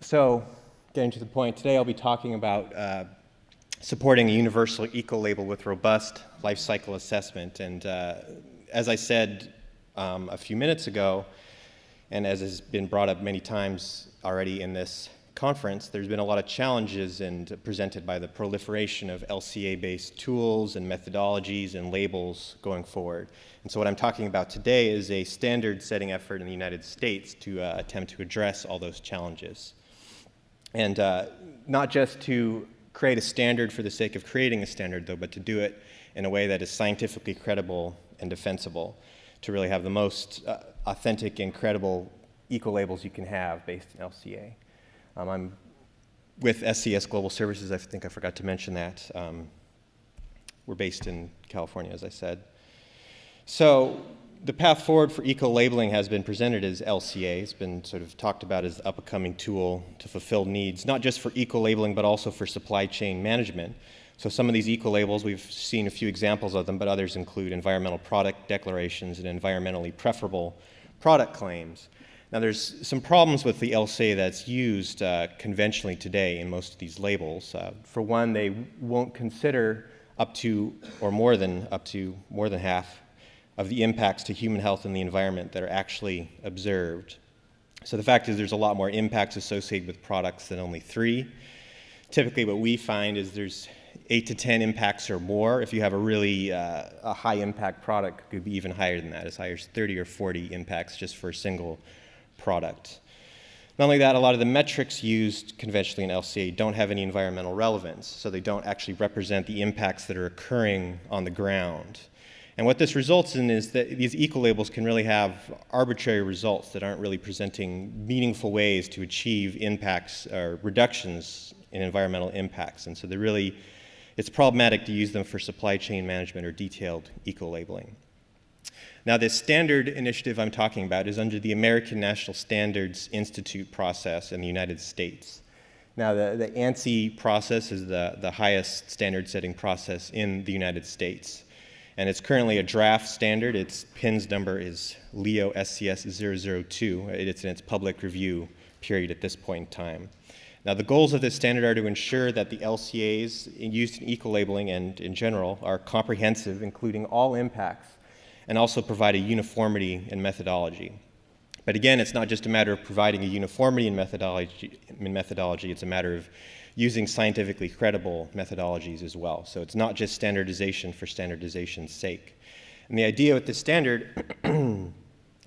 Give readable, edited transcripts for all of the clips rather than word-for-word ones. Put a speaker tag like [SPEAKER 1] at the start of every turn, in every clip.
[SPEAKER 1] So, getting to the point, today I'll be talking about supporting a universal eco-label with robust life cycle assessment. And as I said a few minutes ago, and as has been brought up many times already in this conference, there's been a lot of challenges presented by the proliferation of LCA-based tools and methodologies and labels going forward. And so what I'm talking about today is a standard-setting effort in the United States to attempt to address all those challenges. And not just to create a standard for the sake of creating a standard, though, but to do it in a way that is scientifically credible and defensible, to really have the most authentic and credible eco-labels you can have based in LCA. I'm with SCS Global Services. I think I forgot to mention that. We're based in California, as I said. So the path forward for eco-labeling has been presented as LCA. It's been sort of talked about as the up-and-coming tool to fulfill needs, not just for eco-labeling, but also for supply chain management. So some of these eco-labels, we've seen a few examples of them, but others include environmental product declarations and environmentally preferable product claims. Now there's some problems with the LCA that's used conventionally today in most of these labels. For one, they won't consider up to more than half of the impacts to human health and the environment that are actually observed. So the fact is there's a lot more impacts associated with products than only 3. Typically what we find is there's 8 to 10 impacts or more. If you have a really a high impact product, it could be even higher than that, as high as 30 or 40 impacts just for a single product. Not only that, a lot of the metrics used conventionally in LCA don't have any environmental relevance, so they don't actually represent the impacts that are occurring on the ground. And what this results in is that these eco-labels can really have arbitrary results that aren't really presenting meaningful ways to achieve impacts or reductions in environmental impacts. And so it's problematic to use them for supply chain management or detailed eco-labeling. Now, this standard initiative I'm talking about is under the American National Standards Institute process in the United States. Now, the ANSI process is the highest standard-setting process in the United States. And it's currently a draft standard. Its PINS number is LEO SCS 002. It's in its public review period at this point in time. Now, the goals of this standard are to ensure that the LCAs used in eco-labeling and in general are comprehensive, including all impacts, and also provide a uniformity in methodology. But again, it's not just a matter of providing a uniformity in methodology, it's a matter of using scientifically credible methodologies as well. So it's not just standardization for standardization's sake. And the idea with this standard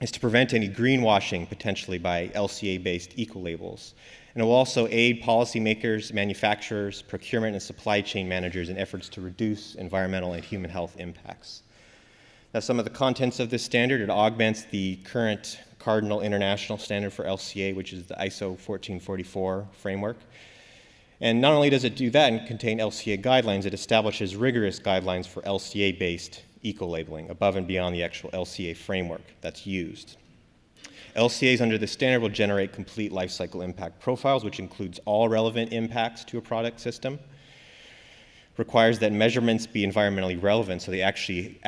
[SPEAKER 1] is to prevent any greenwashing potentially by LCA-based eco-labels. And it will also aid policymakers, manufacturers, procurement and supply chain managers in efforts to reduce environmental and human health impacts. Now, some of the contents of this standard, it augments the current Cardinal International Standard for LCA, which is the ISO 1444 framework. And not only does it do that and contain LCA guidelines, it establishes rigorous guidelines for LCA-based eco-labeling above and beyond the actual LCA framework that's used. LCAs under this standard will generate complete life cycle impact profiles, which includes all relevant impacts to a product system. Requires that measurements be environmentally relevant, so they actually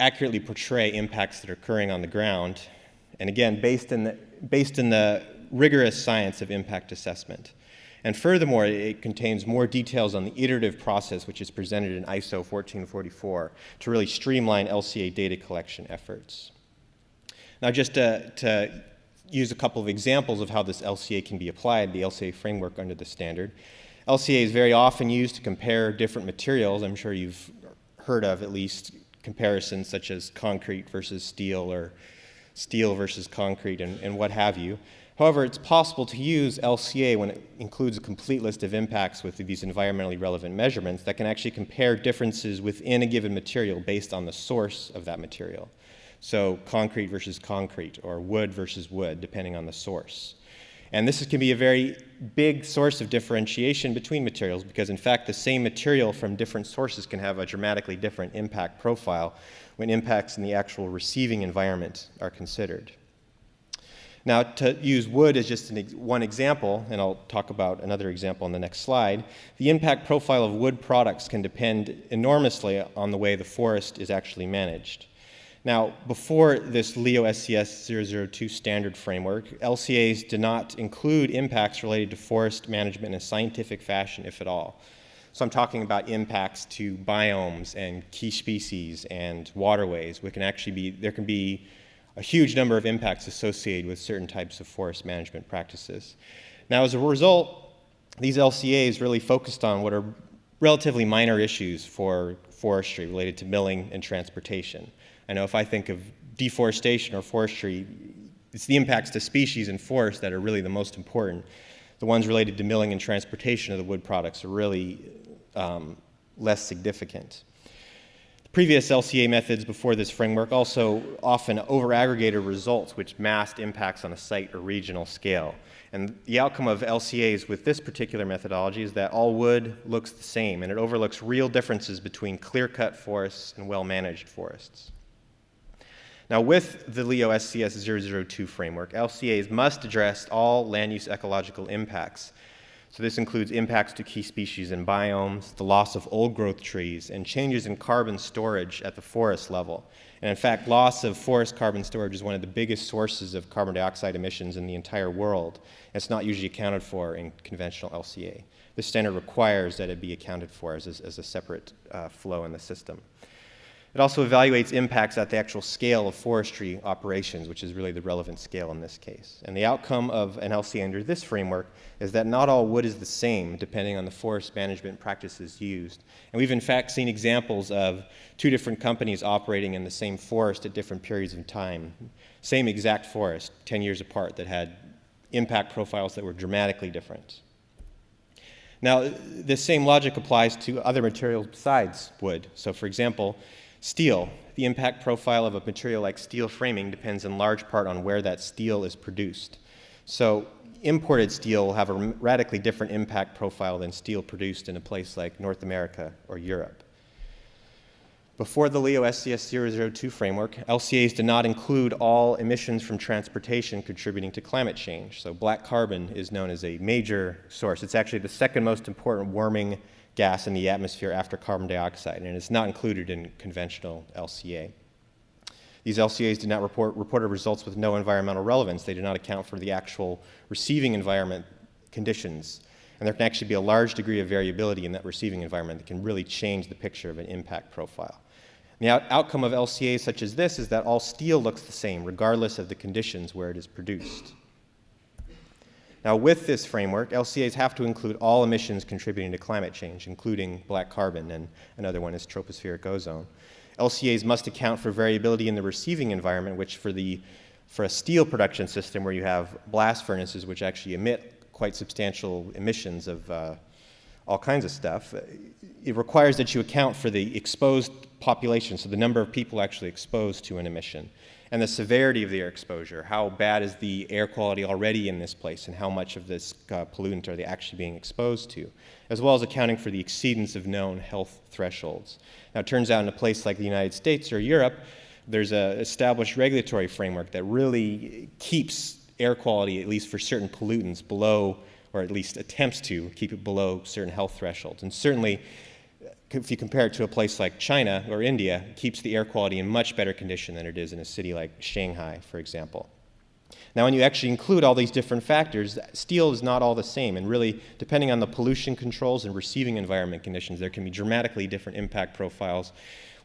[SPEAKER 1] accurately portray impacts that are occurring on the ground. And again, based in the rigorous science of impact assessment. And furthermore, it contains more details on the iterative process which is presented in ISO 1444 to really streamline LCA data collection efforts. Now, just to use a couple of examples of how this LCA can be applied, the LCA framework under the standard. LCA is very often used to compare different materials. I'm sure you've heard of at least comparisons such as concrete versus steel or steel versus concrete and what have you. However, it's possible to use LCA when it includes a complete list of impacts with these environmentally relevant measurements that can actually compare differences within a given material based on the source of that material. So concrete versus concrete or wood versus wood, depending on the source. And this can be a very big source of differentiation between materials because, in fact, the same material from different sources can have a dramatically different impact profile when impacts in the actual receiving environment are considered. Now, to use wood as just one example, and I'll talk about another example on the next slide, the impact profile of wood products can depend enormously on the way the forest is actually managed. Now, before this LEO SCS 002 standard framework, LCAs did not include impacts related to forest management in a scientific fashion, if at all. So I'm talking about impacts to biomes and key species and waterways. There can be a huge number of impacts associated with certain types of forest management practices. Now, as a result, these LCAs really focused on what are relatively minor issues for forestry related to milling and transportation. I know if I think of deforestation or forestry, it's the impacts to species and forests that are really the most important. The ones related to milling and transportation of the wood products are really less significant. Previous LCA methods before this framework also often over-aggregated results which masked impacts on a site or regional scale. And the outcome of LCAs with this particular methodology is that all wood looks the same, and it overlooks real differences between clear-cut forests and well-managed forests. Now, with the LEO SCS 002 framework, LCAs must address all land-use ecological impacts. So this includes impacts to key species and biomes, the loss of old-growth trees, and changes in carbon storage at the forest level. And in fact, loss of forest carbon storage is one of the biggest sources of carbon dioxide emissions in the entire world. It's not usually accounted for in conventional LCA. This standard requires that it be accounted for as a separate flow in the system. It also evaluates impacts at the actual scale of forestry operations, which is really the relevant scale in this case. And the outcome of an LCA under this framework is that not all wood is the same depending on the forest management practices used. And we've in fact seen examples of two different companies operating in the same forest at different periods of time. Same exact forest, 10 years apart, that had impact profiles that were dramatically different. Now, this same logic applies to other materials besides wood. So for example, steel. The impact profile of a material like steel framing depends in large part on where that steel is produced. So imported steel will have a radically different impact profile than steel produced in a place like North America or Europe. Before the LEO SCS 002 framework, LCAs did not include all emissions from transportation contributing to climate change. So black carbon is known as a major source. It's actually the second most important warming gas in the atmosphere after carbon dioxide, and it's not included in conventional LCA. These LCAs did not reported results with no environmental relevance. They did not account for the actual receiving environment conditions, and there can actually be a large degree of variability in that receiving environment that can really change the picture of an impact profile. And the outcome of LCAs such as this is that all steel looks the same, regardless of the conditions where it is produced. Now, with this framework, LCAs have to include all emissions contributing to climate change, including black carbon, and another one is tropospheric ozone. LCAs must account for variability in the receiving environment, which for a steel production system where you have blast furnaces which actually emit quite substantial emissions of all kinds of stuff, it requires that you account for the exposed population, so the number of people actually exposed to an emission, and the severity of the air exposure. How bad is the air quality already in this place, and how much of this pollutant are they actually being exposed to, as well as accounting for the exceedance of known health thresholds. Now, it turns out in a place like the United States or Europe, there's an established regulatory framework that really keeps air quality, at least for certain pollutants, below, or at least attempts to keep it below certain health thresholds. And certainly, if you compare it to a place like China or India, it keeps the air quality in much better condition than it is in a city like Shanghai, for example. Now, when you actually include all these different factors, steel is not all the same, and really, depending on the pollution controls and receiving environment conditions, there can be dramatically different impact profiles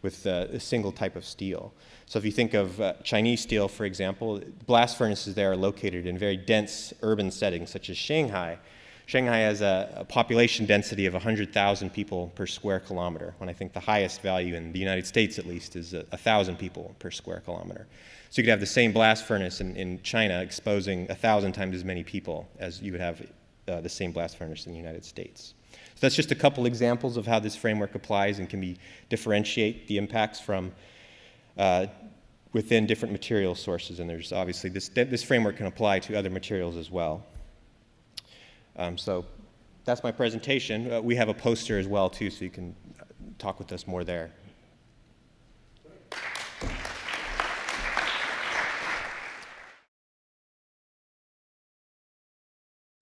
[SPEAKER 1] with a single type of steel. So if you think of Chinese steel, for example, blast furnaces there are located in very dense urban settings, such as Shanghai. Shanghai has a population density of 100,000 people per square kilometer, when I think the highest value in the United States, at least, is 1,000 people per square kilometer. So you could have the same blast furnace in China exposing 1,000 times as many people as you would have the same blast furnace in the United States. So that's just a couple examples of how this framework applies and can differentiate the impacts from within different material sources. And there's obviously this framework can apply to other materials as well. So that's my presentation. We have a poster as well, too, so you can talk with us more there.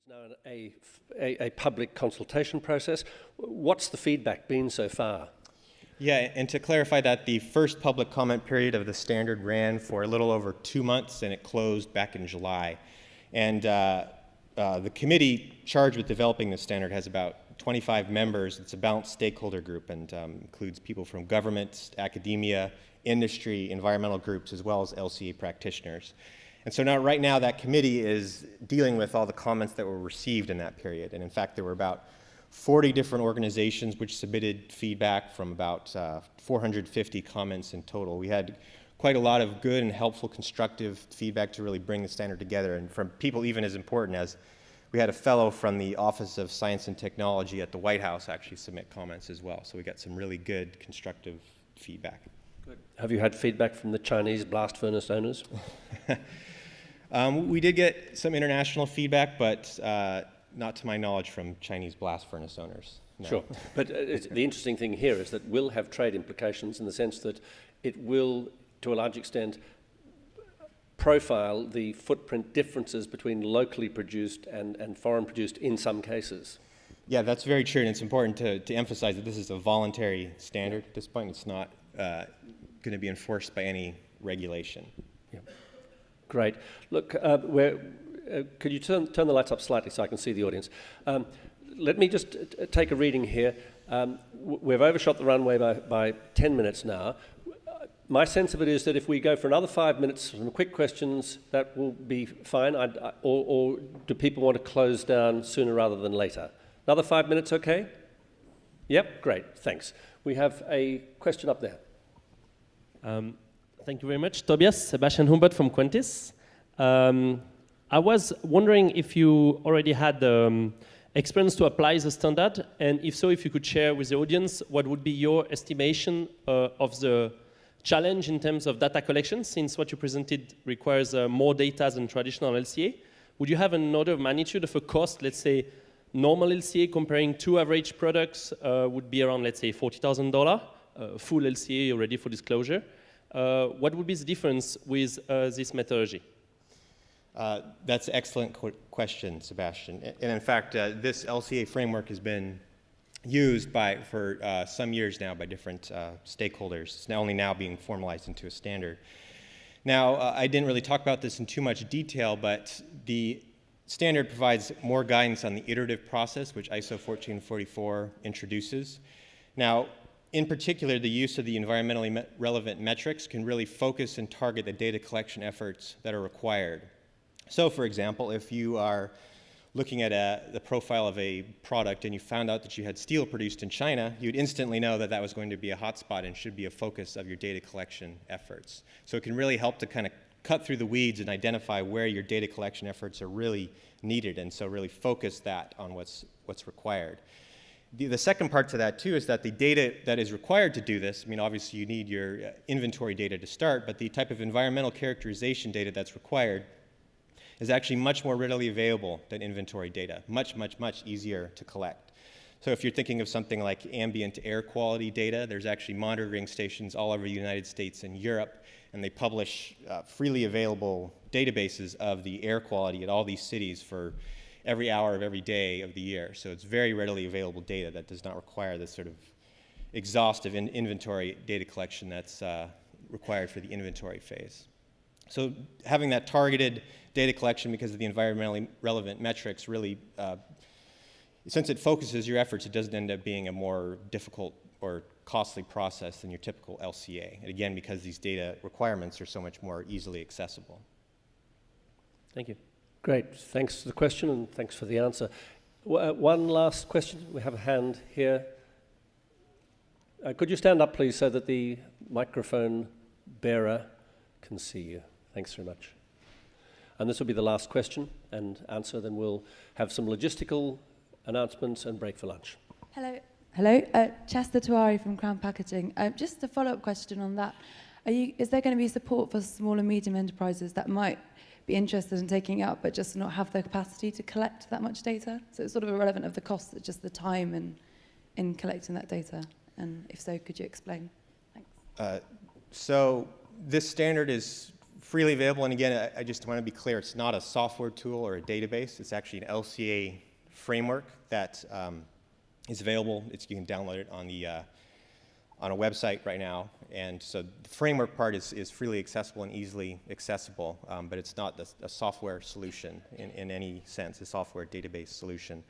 [SPEAKER 2] Now a public consultation process. What's the feedback been so far?
[SPEAKER 1] Yeah, and to clarify that, the first public comment period of the standard ran for a little over 2 months, and it closed back in July. And the committee charged with developing the standard has about 25 members. It's a balanced stakeholder group and includes people from government, academia, industry, environmental groups, as well as LCA practitioners. And so right now that committee is dealing with all the comments that were received in that period. And in fact, there were about 40 different organizations which submitted feedback from about 450 comments in total. We had quite a lot of good and helpful constructive feedback to really bring the standard together, and from people even as important as we had a fellow from the Office of Science and Technology at the White House actually submit comments as well. So we got some really good constructive feedback.
[SPEAKER 2] Good. Have you had feedback from the Chinese blast furnace owners?
[SPEAKER 1] We did get some international feedback, but not to my knowledge from Chinese blast furnace owners. No.
[SPEAKER 2] Sure, but the interesting thing here is that will have trade implications in the sense that it will, to a large extent, profile the footprint differences between locally produced and foreign produced in some cases.
[SPEAKER 1] Yeah, that's very true, and it's important to emphasize that this is a voluntary standard at this point. It's not going to be enforced by any regulation.
[SPEAKER 2] Yeah. Great. Look, could you turn the lights up slightly so I can see the audience? Let me just take a reading here. We've overshot the runway by 10 minutes now. My sense of it is that if we go for another 5 minutes, some quick questions, that will be fine. Or do people want to close down sooner rather than later? Another 5 minutes, okay? Yep, great, thanks. We have a question up there.
[SPEAKER 3] Thank you very much. Tobias, Sebastian Humbert from Quentis. I was wondering if you already had experience to apply the standard, and if so, if you could share with the audience what would be your estimation of the challenge in terms of data collection, since what you presented requires more data than traditional LCA. Would you have an order of magnitude of a cost, let's say normal LCA comparing two average products would be around, let's say, $40,000, full LCA ready for disclosure. What would be the difference with this methodology?
[SPEAKER 1] That's an excellent question, Sebastian. And in fact, this LCA framework has been used for some years now by different stakeholders. It's only now being formalized into a standard. Now, I didn't really talk about this in too much detail, but the standard provides more guidance on the iterative process, which ISO 14044 introduces. Now, in particular, the use of the environmentally relevant metrics can really focus and target the data collection efforts that are required. So, for example, if you are looking at the profile of a product and you found out that you had steel produced in China, you'd instantly know that that was going to be a hotspot and should be a focus of your data collection efforts. So it can really help to kind of cut through the weeds and identify where your data collection efforts are really needed, and so really focus that on what's required. The second part to that, too, is that the data that is required to do this, I mean, obviously you need your inventory data to start, but the type of environmental characterization data that's required is actually much more readily available than inventory data, much, much, much easier to collect. So if you're thinking of something like ambient air quality data, there's actually monitoring stations all over the United States and Europe, and they publish freely available databases of the air quality at all these cities for every hour of every day of the year. So it's very readily available data that does not require this sort of exhaustive inventory data collection that's required for the inventory phase. So having that targeted data collection because of the environmentally relevant metrics really, since it focuses your efforts, it doesn't end up being a more difficult or costly process than your typical LCA. And again, because these data requirements are so much more easily accessible.
[SPEAKER 3] Thank you.
[SPEAKER 2] Great, thanks for the question and thanks for the answer. One last question, we have a hand here. Could you stand up, please, so that the microphone bearer can see you? Thanks very much. And this will be the last question and answer, then we'll have some logistical announcements and break for lunch.
[SPEAKER 4] Hello. Hello, Chester Tuari from Crown Packaging. Just a follow-up question on that. Is there going to be support for small and medium enterprises that might be interested in taking it up but just not have the capacity to collect that much data? So it's sort of irrelevant of the cost, it's just the time in collecting that data. And if so, could you explain? Thanks.
[SPEAKER 1] So this standard is freely available, and again, I just want to be clear, it's not a software tool or a database. It's actually an LCA framework that is available. You can download it on a website right now, and so the framework part is freely accessible and easily accessible, but it's not a software solution in any sense, a software database solution.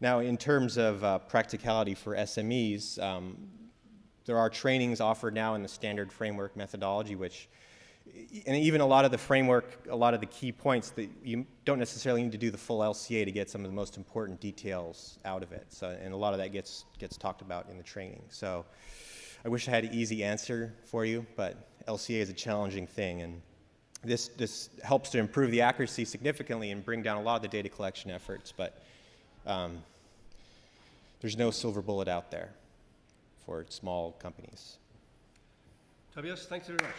[SPEAKER 1] Now, in terms of practicality for SMEs, there are trainings offered now in the standard framework methodology, which, and even a lot of the framework, a lot of the key points that you don't necessarily need to do the full LCA to get some of the most important details out of it. So, and a lot of that gets talked about in the training. So I wish I had an easy answer for you, but LCA is a challenging thing, and this helps to improve the accuracy significantly and bring down a lot of the data collection efforts, but there's no silver bullet out there for small companies.
[SPEAKER 2] Tobias, thanks very much.